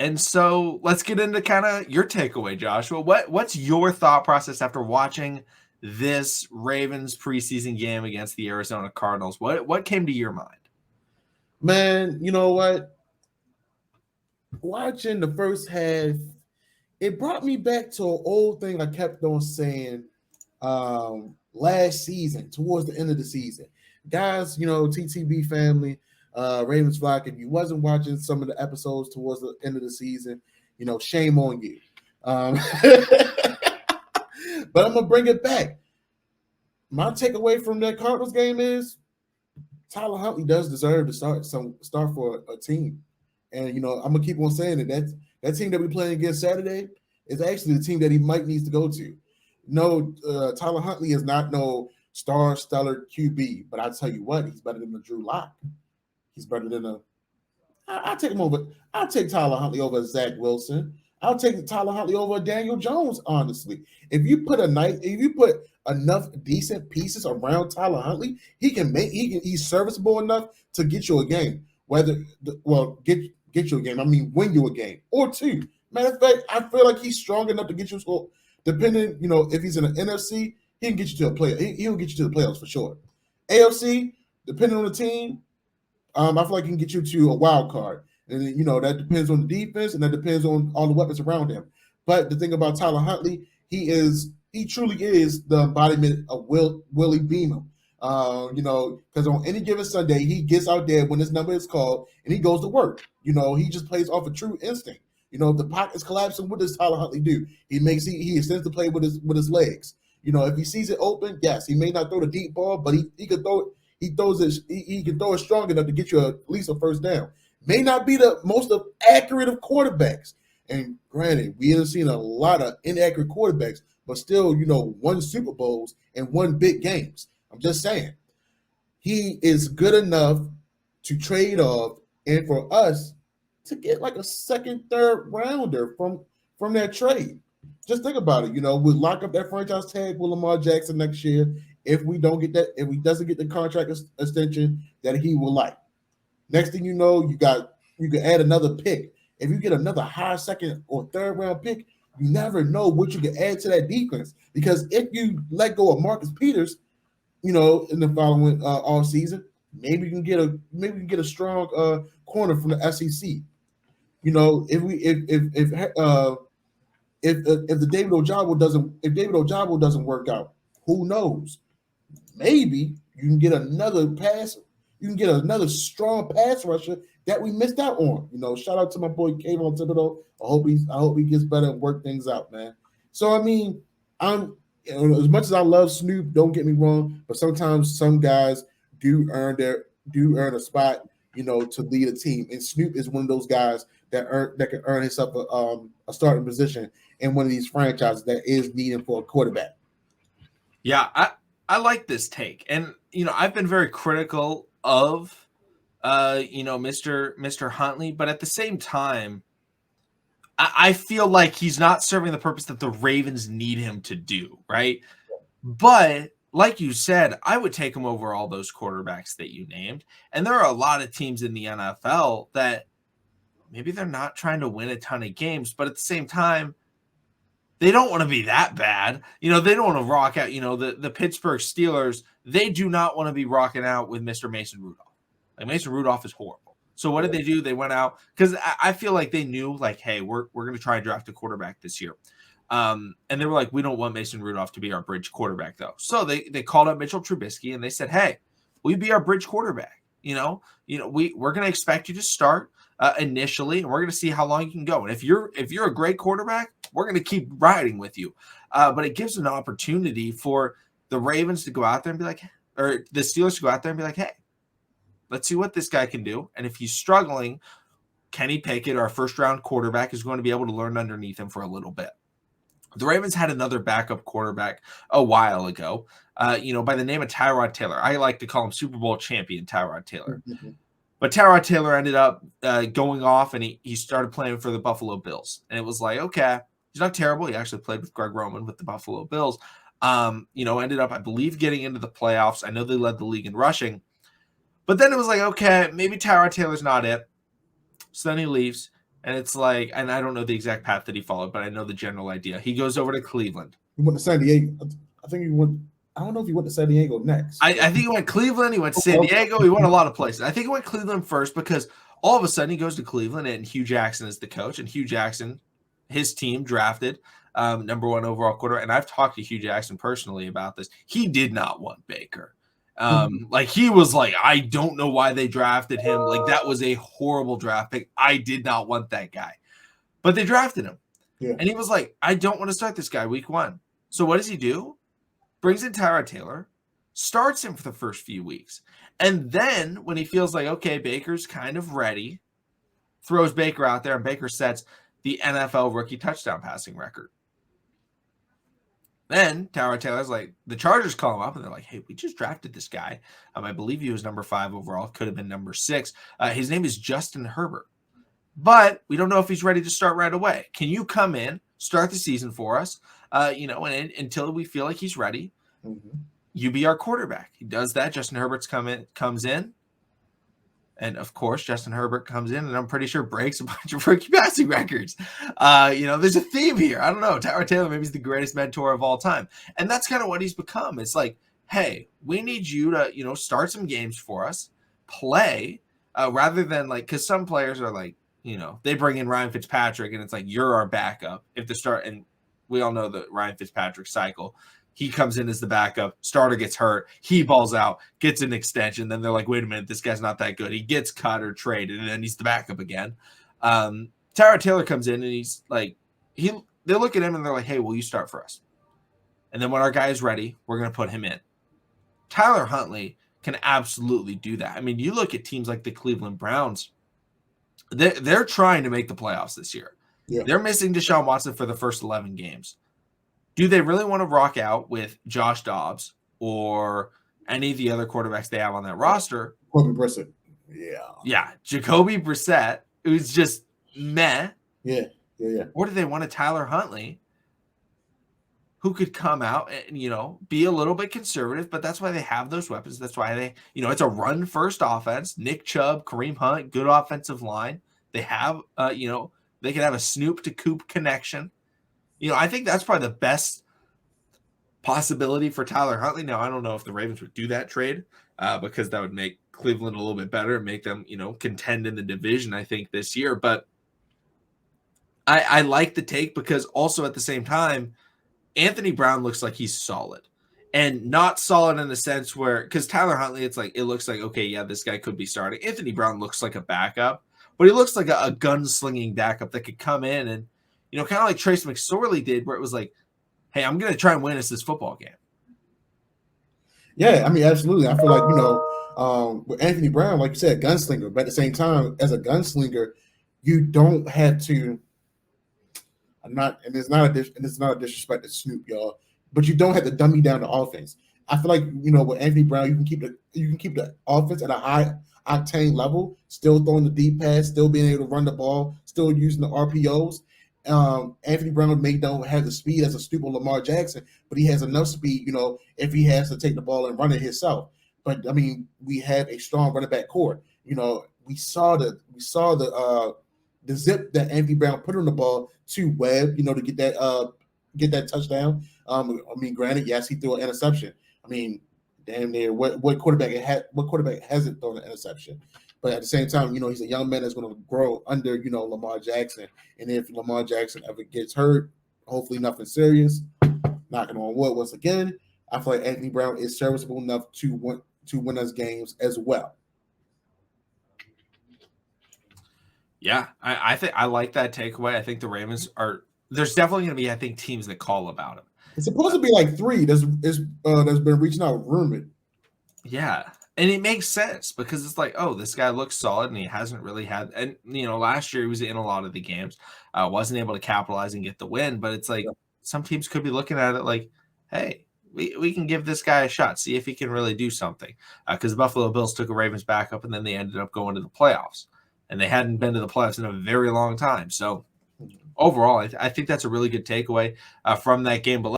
And so let's get into kind of your takeaway, Joshua. What's your thought process after watching this Ravens preseason game against the Arizona Cardinals? What came to your mind? Man, you know what? Watching the first half, it brought me back to an old thing I kept on saying last season, towards the end of the season. Guys, TTB family, Ravens flock, if you wasn't watching some of the episodes towards the end of the season, shame on you. But I'm gonna bring it back. My takeaway from that Cardinals game is Tyler Huntley does deserve to start for a team. And I'm gonna keep on saying it. That team that we playing against Saturday is actually the team that he might needs to go to. No, Tyler Huntley is not no star stellar QB, but I tell you what, he's better than the Drew Lock. He's better than a. I take him over. I'll take Tyler Huntley over Zach Wilson. I'll take Tyler Huntley over Daniel Jones. Honestly, if you put enough decent pieces around Tyler Huntley, he's serviceable enough to get you a game. Get you a game. I mean, win you a game or two. Matter of fact, I feel like he's strong enough to get you a score. Depending, if he's in the NFC, he can get you to a play. He'll get you to the playoffs for sure. AFC, depending on the team, I feel like he can get you to a wild card. And that depends on the defense and that depends on all the weapons around him. But the thing about Tyler Huntley, he truly is the embodiment of Willie Beamer. Because on any given Sunday, he gets out there when his number is called and he goes to work. He just plays off a true instinct. If the pocket's collapsing, what does Tyler Huntley do? He extends the play with his legs. If he sees it open, yes, he may not throw the deep ball, but he can throw it. He can throw it strong enough to get you at least a first down. May not be the most accurate of quarterbacks. And granted, we have seen a lot of inaccurate quarterbacks, but still, won Super Bowls and won big games. I'm just saying. He is good enough to trade off and for us to get like a second, third rounder from that trade. Just think about it. We lock up that franchise tag with Lamar Jackson next year if we don't get that, if he doesn't get the contract extension that he will like. Next thing you know, you can add another pick. If you get another high second or third round pick, you never know what you can add to that defense. Because if you let go of Marcus Peters, in the following off season, maybe you can get a strong corner from the SEC. If the David Ojabo doesn't work out, who knows? Maybe you can get another pass. You can get another strong pass rusher that we missed out on. Shout out to my boy Kayvon Thibodeau. I hope he gets better and work things out, man. So I mean, as much as I love Snoop, don't get me wrong, but sometimes some guys do earn a spot, to lead a team. And Snoop is one of those guys that can earn himself a starting position in one of these franchises that is needing for a quarterback. Yeah, I like this take. And I've been very critical of Mr. Huntley, but at the same time, I feel like he's not serving the purpose that the Ravens need him to do, right? But like you said, I would take him over all those quarterbacks that you named. And there are a lot of teams in the NFL that maybe they're not trying to win a ton of games, but at the same time, they don't want to be that bad. They don't want to rock out. The Pittsburgh Steelers, they do not want to be rocking out with Mr. Mason Rudolph. Like, Mason Rudolph is horrible. So what did they do? They went out because I feel like they knew, like, hey, we're going to try and draft a quarterback this year. And they were like, we don't want Mason Rudolph to be our bridge quarterback, though. So they called up Mitchell Trubisky and they said, hey, will you be our bridge quarterback? We're going to expect you to start initially, and we're going to see how long you can go. And if you're a great quarterback, we're going to keep riding with you. But it gives an opportunity for the Ravens to go out there and be like, or the Steelers to go out there and be like, hey, let's see what this guy can do. And if he's struggling, Kenny Pickett, our first-round quarterback, is going to be able to learn underneath him for a little bit. The Ravens had another backup quarterback a while ago, by the name of Tyrod Taylor. I like to call him Super Bowl champion Tyrod Taylor. But Tyrod Taylor ended up going off, and he started playing for the Buffalo Bills. And it was like, okay, he's not terrible. He actually played with Greg Roman with the Buffalo Bills. Ended up, I believe, getting into the playoffs. I know they led the league in rushing. But then it was like, okay, maybe Tyrod Taylor's not it. So then he leaves. And it's like, and I don't know the exact path that he followed, but I know the general idea. He goes over to Cleveland. He went to San Diego. I think he went. I don't know if he went to San Diego next. I think he went Cleveland. He went San Diego. He went a lot of places. I think he went Cleveland first because all of a sudden he goes to Cleveland and Hugh Jackson is the coach. And Hugh Jackson, his team drafted #1 overall quarter. And I've talked to Hugh Jackson personally about this. He did not want Baker. Like he was like, I don't know why they drafted him. Like that was a horrible draft pick. I did not want that guy. But they drafted him. Yeah. And he was like, I don't want to start this guy week 1. So what does he do? Brings in Tyrod Taylor, starts him for the first few weeks. And then when he feels like, okay, Baker's kind of ready, throws Baker out there, and Baker sets the NFL rookie touchdown passing record. Then Tyrod Taylor's like, the Chargers call him up, and they're like, hey, we just drafted this guy. I believe he was number 5 overall. Could have been number 6. His name is Justin Herbert. But we don't know if he's ready to start right away. Can you come in, start the season for us, and until we feel like he's ready, you be our quarterback. He does that. Justin Herbert comes in. And, of course, Justin Herbert comes in, and I'm pretty sure breaks a bunch of rookie passing records. There's a theme here. I don't know. Tyrod Taylor maybe is the greatest mentor of all time. And that's kind of what he's become. It's like, hey, we need you to, start some games for us, play, rather than like – because some players are like, they bring in Ryan Fitzpatrick, and it's like, you're our backup. If the start – and we all know the Ryan Fitzpatrick cycle. He comes in as the backup. Starter gets hurt. He balls out, gets an extension. Then they're like, wait a minute, this guy's not that good. He gets cut or traded, and then he's the backup again. Tyrod Taylor comes in, and he's like, they look at him, and they're like, hey, will you start for us? And then when our guy is ready, we're going to put him in. Tyler Huntley can absolutely do that. I mean, you look at teams like the Cleveland Browns. They're trying to make the playoffs this year. Yeah. They're missing Deshaun Watson for the first 11 games. Do they really want to rock out with Josh Dobbs or any of the other quarterbacks they have on that roster? Jacoby Brissett. Yeah. Jacoby Brissett, who's just meh. Yeah. Or do they want a Tyler Huntley who could come out and, be a little bit conservative, but that's why they have those weapons. That's why they, it's a run-first offense. Nick Chubb, Kareem Hunt, good offensive line. They have, they can have a Snoop to Coop connection. I think that's probably the best possibility for Tyler Huntley. Now, I don't know if the Ravens would do that trade because that would make Cleveland a little bit better and make them, contend in the division, I think, this year. But I like the take because also at the same time, Anthony Brown looks like he's solid. And not solid in the sense where – because Tyler Huntley, it looks like, okay, yeah, this guy could be starting. Anthony Brown looks like a backup, but he looks like a gunslinging backup that could come in and – kind of like Trace McSorley did, where it was like, hey, I'm going to try and win us this football game. Yeah, I mean, absolutely. I feel like, with Anthony Brown, like you said, gunslinger, but at the same time, as a gunslinger, you don't have to – it's not a disrespect to Snoop, y'all, but you don't have to dummy down the offense. I feel like, with Anthony Brown, you can keep the offense at a high octane level, still throwing the deep pass, still being able to run the ball, still using the RPOs. Anthony Brown may don't have the speed as a Snoop or Lamar Jackson, but he has enough speed, if he has to take the ball and run it himself. But I mean, we have a strong running back core. We saw the zip that Anthony Brown put on the ball to Webb, to get that touchdown. Granted, yes, he threw an interception. I mean, damn near what quarterback hasn't thrown an interception? But at the same time, he's a young man that's going to grow under, Lamar Jackson. And if Lamar Jackson ever gets hurt, hopefully nothing serious, knocking on wood once again, I feel like Anthony Brown is serviceable enough to win us games as well. Yeah, I think I like that takeaway. I think the Ravens there's definitely going to be, I think, teams that call about him. It's supposed to be like 3 that's been reaching out rumored. Yeah. And it makes sense because it's like, oh, this guy looks solid and he hasn't really had – and, last year he was in a lot of the games, wasn't able to capitalize and get the win. But it's like some teams could be looking at it like, hey, we can give this guy a shot, see if he can really do something. Because the Buffalo Bills took a Ravens backup and then they ended up going to the playoffs. And they hadn't been to the playoffs in a very long time. So overall, I think that's a really good takeaway from that game. But